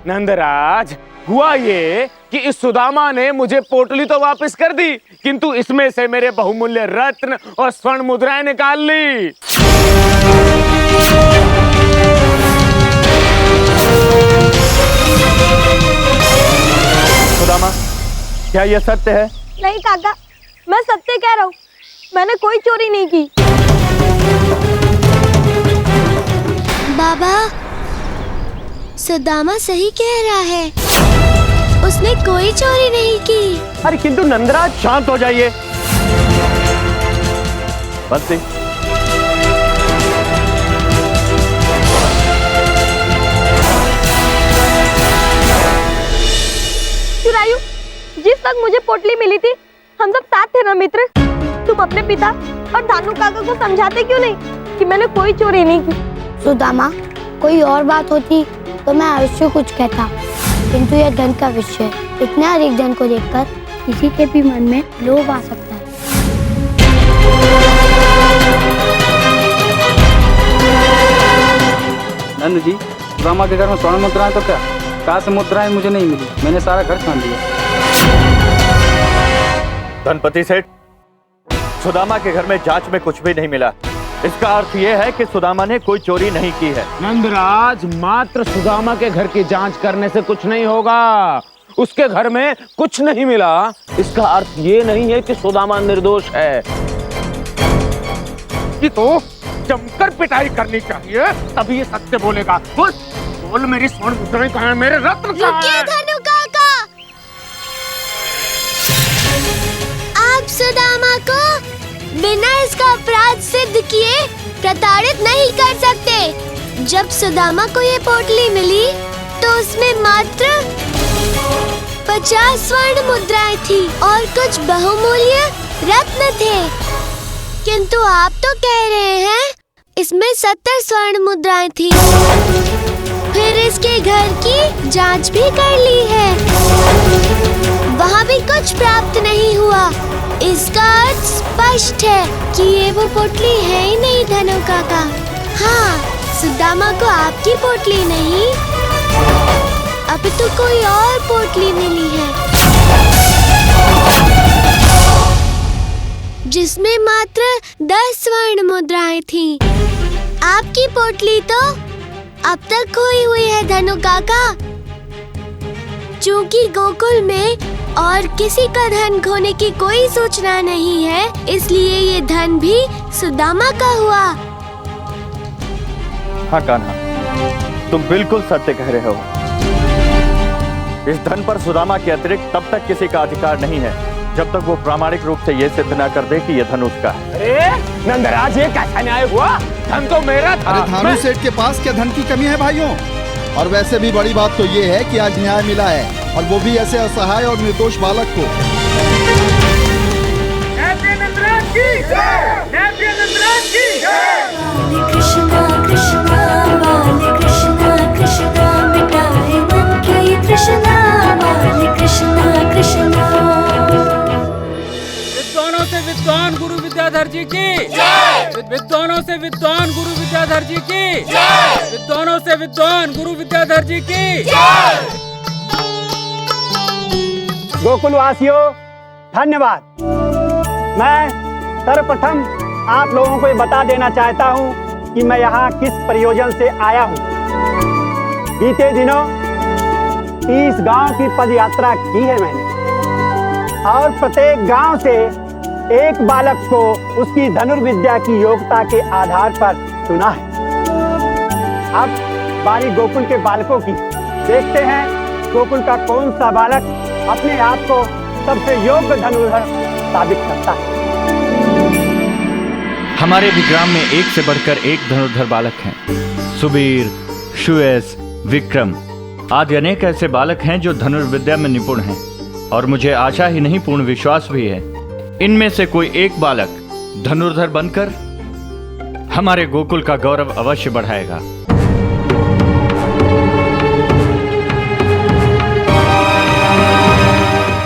नंदराज, हुआ ये कि इस सुदामा ने मुझे पोटली तो वापस कर दी, किंतु इसमें से मेरे बहुमूल्य रत्न और स्वर्ण मुद्राएं निकाल ली। सुदामा, क्या यह सत्य है? नहीं काका, मैं सत्य कह रहा हूँ, मैंने कोई चोरी नहीं की। बाबा, सुदामा सही कह रहा है, उसने कोई चोरी नहीं की। अरे किंतु नंदराज, शांत हो जाइए। बंसी, चुरायू, जिस वक्त मुझे पोटली मिली थी, हम सब साथ थे ना मित्र। तुम अपने पिता और धानु काका को समझाते क्यों नहीं कि मैंने कोई चोरी नहीं की? सुदामा, कोई और बात होती तो मैं अवश्य कुछ कहता, किंतु यह धन का विषय है। इतने अधिक धन को देखकर किसी के भी मन में लोभ आ सकता है। नंद जी, सुदामा के घर में स्वर्ण मुद्राएं तो क्या, काश मुद्राएं मुझे नहीं मिली, मैंने सारा घर छान दिया। धनपति सेठ, सुदामा के घर में जांच में कुछ भी नहीं मिला। इसका अर्थ यह है कि सुदामा ने कोई चोरी नहीं की है। नंदराज, मात्र सुदामा के घर की जांच करने से कुछ नहीं होगा। उसके घर में कुछ नहीं मिला, इसका अर्थ ये नहीं है कि सुदामा निर्दोष है। ये तो जमकर पिटाई करनी चाहिए, तभी ये सत्य बोलेगा। बोल मेरी स्वर्ण मुद्राएं कहाँ हैं, मेरे रत्न कहाँ हैं? धनु काका, आप सुदामा को बिना इसका अपराध सिद्ध किए प्रताड़ित नहीं कर सकते। जब सुदामा को ये पोटली मिली तो उसमें मात्र 50 स्वर्ण मुद्राएं थी और कुछ बहुमूल्य रत्न थे, किंतु आप तो कह रहे हैं इसमें 70 स्वर्ण मुद्राएं थी। फिर इसके घर की जांच भी कर ली है, वहाँ भी कुछ प्राप्त नहीं हुआ। इसका अर्थ स्पष्ट है कि ये वो पोटली है ही नहीं धनु काका। हाँ, सुदामा को आपकी पोटली नहीं, अब तो कोई और पोटली मिली है, जिसमें मात्र 10 स्वर्ण मुद्राएं थीं। आपकी पोटली तो अब तक खोई हुई है धनु काका। चूंकि गोकुल में और किसी का धन खोने की कोई सूचना नहीं है, इसलिए ये धन भी सुदामा का हुआ। हाँ कान्हा, तुम बिल्कुल सत्य कह रहे हो। इस धन पर सुदामा के अतिरिक्त तब तक किसी का अधिकार नहीं है, जब तक वो प्रामाणिक रूप से ये सिद्ध न कर दे कि यह धन उसका है। अरे नंदराज, ये कैसा न्याय हुआ? धन तो मेरा था। अरे धानु सेठ के पास क्या धन की कमी है भाइयों? और वैसे भी बड़ी बात तो ये है कि आज न्याय मिला है, और वो भी ऐसे असहाय और निर्दोष बालक को। कृष्णा कृष्णा वाले कृष्णा कृष्णा मिटाए मन की तृष्णा वाले कृष्णा कृष्णा। विद्वानों से विद्वान गुरु विद्याधर जी की जय। विद्वानों से विद्वान गुरु विद्याधर जी की जय। विद्वानों से विद्वान गुरु विद्याधर जी की जय। गोकुलवासियों, धन्यवाद। मैं सर्वप्रथम आप लोगों को ये बता देना चाहता हूँ कि मैं यहाँ किस प्रयोजन से आया हूँ। बीते दिनों 30 गांव की पद यात्रा की है मैंने, और प्रत्येक गांव से एक बालक को उसकी धनुर्विद्या की योग्यता के आधार पर चुना है। अब बारी गोकुल के बालकों की। देखते हैं गोकुल का कौन सा बालक अपने आप को सबसे योग्य धनुर्धर साबित करता है। हमारे भी ग्राम में एक से बढ़कर एक धनुर्धर बालक हैं। सुबीर, सुयस, विक्रम आदि अनेक ऐसे बालक हैं जो धनुर्विद्या में निपुण हैं, और मुझे आशा ही नहीं पूर्ण विश्वास भी है इनमें से कोई एक बालक धनुर्धर बनकर हमारे गोकुल का गौरव अवश्य बढ़ाएगा।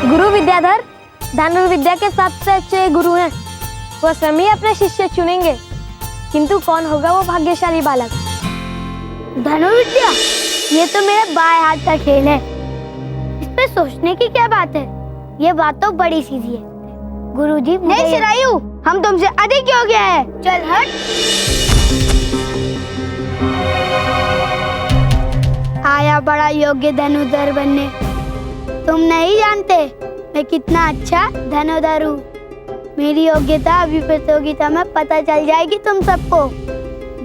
गुरु विद्याधर धनुर्विद्या के सबसे अच्छे गुरु हैं। वह स्वयं ही अपने शिष्य चुनेंगे, किंतु कौन होगा वो भाग्यशाली बालक? धनुर्विद्या? ये तो मेरे बाएं हाथ का खेल है, इस पे सोचने की क्या बात है। ये बात तो बड़ी सीधी है। गुरुजी नहीं चिरायु, हम तुमसे अधिक योग्य है। चल हट। आया बड़ा योग्य धनुर्धर बनने। तुम नहीं जानते मैं कितना अच्छा धनुर्धर हूँ। मेरी योग्यता अभी प्रतियोगिता में पता चल जाएगी तुम सबको।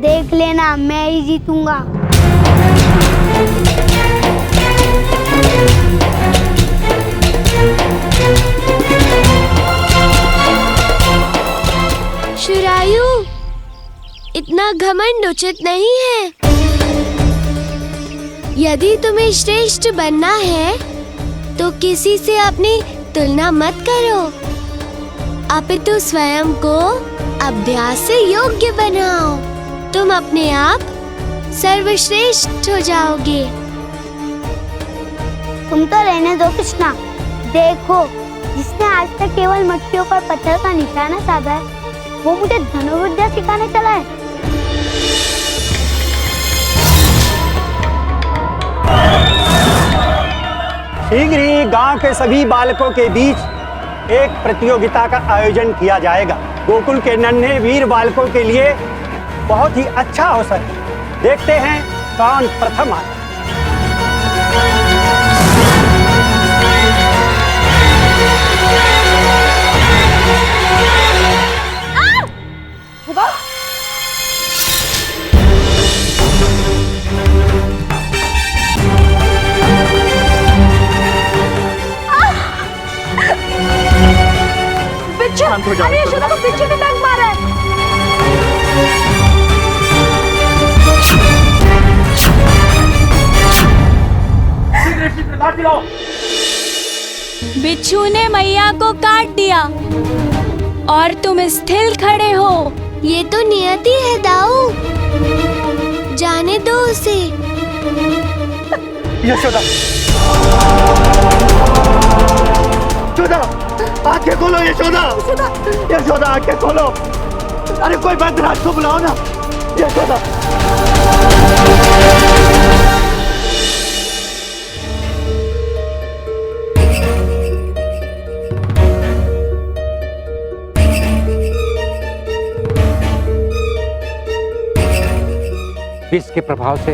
देख लेना, मैं ही जीतूंगा। शुरायु, इतना घमंड उचित नहीं है। यदि तुम्हें श्रेष्ठ बनना है तो किसी से अपनी तुलना मत करो, अपितु स्वयं को अभ्यास से योग्य बनाओ। तुम अपने आप सर्वश्रेष्ठ हो जाओगे। तुम तो रहने दो कृष्णा। देखो, जिसने आज तक केवल मटकियों पर पत्थर का निशाना साधा है, वो मुझे धनुर्विद्या सिखाने चला है। शीघ्र ही गांव के सभी बालकों के बीच एक प्रतियोगिता का आयोजन किया जाएगा। गोकुल के नन्हे वीर बालकों के लिए बहुत ही अच्छा अवसर है। देखते हैं कौन प्रथम आता है। अरे यशोदा को बिच्छू ने डंक मारा है। बिच्छू ने मैया को काट दिया और तुम स्थिर खड़े हो। ये तो नियति है दाऊ, जाने दो उसे। यशोदा, यशोदा, आंखें खोलो यशोदा। यशोदा आंखें खोलो। अरे कोई वैद्यराज को बुलाओ ना। यशोदा, विष के प्रभाव से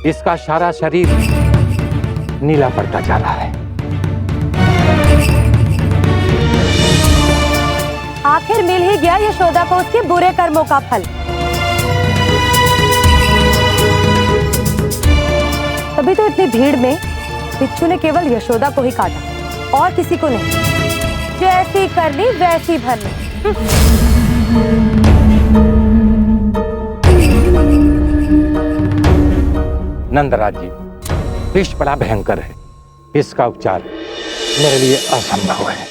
इसका सारा शरीर नीला पड़ता जा रहा है। आखिर मिल ही गया यशोदा को उसके बुरे कर्मों का फल। तभी तो इतनी भीड़ में बिच्छू ने केवल यशोदा को ही काटा और किसी को नहीं। जैसी करनी वैसी भरनी। नंदराज जी, विष बड़ा भयंकर है। इसका उपचार मेरे लिए असंभव है।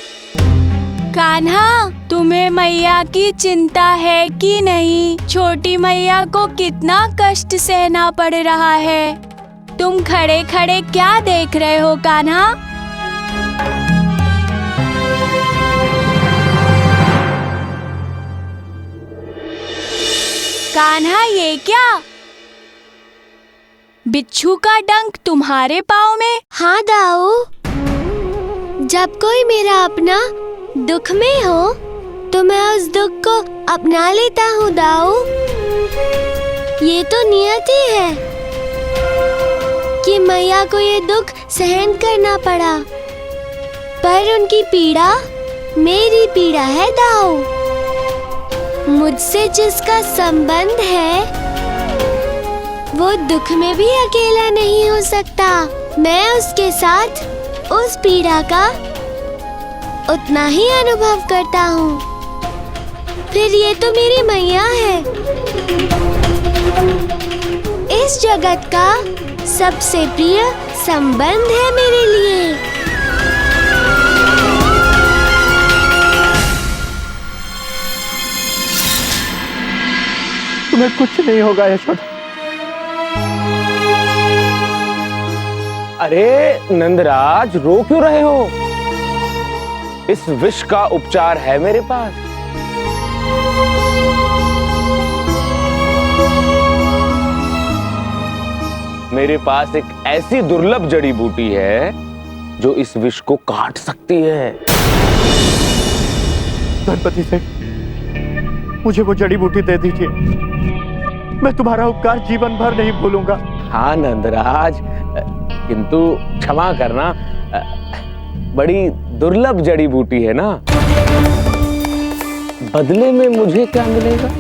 कान्हा, तुम्हें मैया की चिंता है कि नहीं? छोटी मैया को कितना कष्ट सहना पड़ रहा है। तुम खड़े खड़े क्या देख रहे हो कान्हा? कान्हा, ये क्या? बिच्छू का डंक तुम्हारे पाँव में? हाँ दाऊ, जब कोई मेरा अपना दुख में हो तो मैं उस दुख को अपना लेता हूँ दाऊ। ये तो नियति है कि मैया को ये दुख सहन करना पड़ा, पर उनकी पीड़ा मेरी पीड़ा है दाऊ। मुझसे जिसका संबंध है वो दुख में भी अकेला नहीं हो सकता। मैं उसके साथ उस पीड़ा का उतना ही अनुभव करता हूँ। फिर ये तो मेरी मैया है, इस जगत का सबसे प्रिय संबंध है मेरे लिए। तुम्हें कुछ नहीं होगा यशोदा। अरे नंदराज, रो क्यों रहे हो? इस विष का उपचार है मेरे पास। मेरे पास एक ऐसी दुर्लभ जड़ी बूटी है जो इस विष को काट सकती है। धनपति सेठ, मुझे वो जड़ी बूटी दे दीजिए। मैं तुम्हारा उपकार जीवन भर नहीं भूलूंगा। हाँ नंदराज, किंतु क्षमा करना, बड़ी दुर्लभ जड़ी बूटी है ना। बदले में मुझे क्या मिलेगा?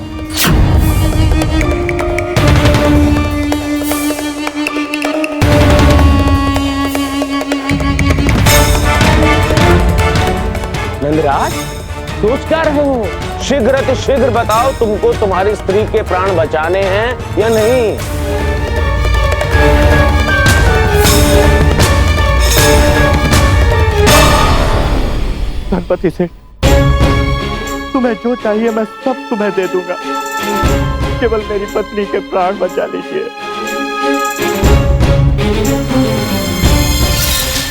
नंदराज, सोच क्या रहे हो? शीघ्र बताओ, तुमको तुम्हारी स्त्री के प्राण बचाने हैं या नहीं? धनपति सेठ, तुम्हें जो चाहिए मैं सब तुम्हें दे दूंगा। केवल मेरी पत्नी के प्राण बचा लीजिए।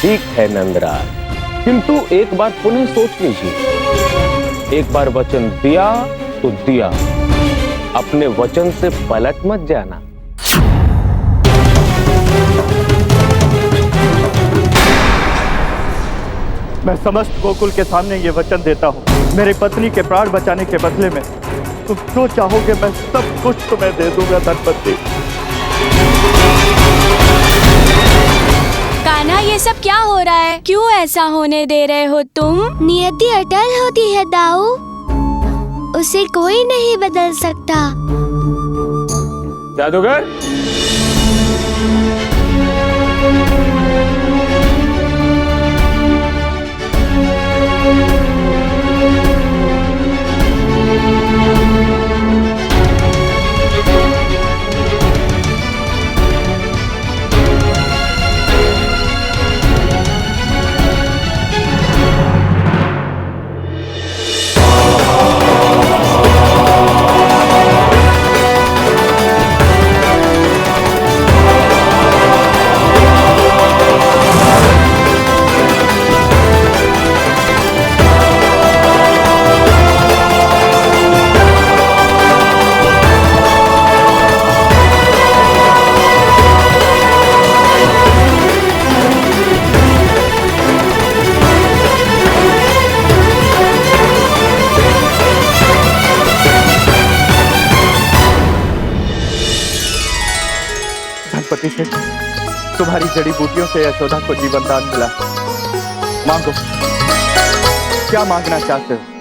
ठीक है नंदराज, किंतु एक बार पुनः सोच लीजिए। एक बार वचन दिया तो दिया, अपने वचन से पलट मत जाना। मैं समस्त गोकुल के सामने ये वचन देता हूँ, मेरी पत्नी के प्राण बचाने के बदले में तुम जो चाहोगे मैं सब कुछ तुम्हें दे दूंगा। धनपति। कान्हा, ये सब क्या हो रहा है? क्यों ऐसा होने दे रहे हो तुम? नियति अटल होती है दाऊ, उसे कोई नहीं बदल सकता। जादूगर, धनपति सेठ, तुम्हारी जड़ी बूटियों से यशोदा को जीवन दान मिला। मांगो, क्या मांगना चाहते हो?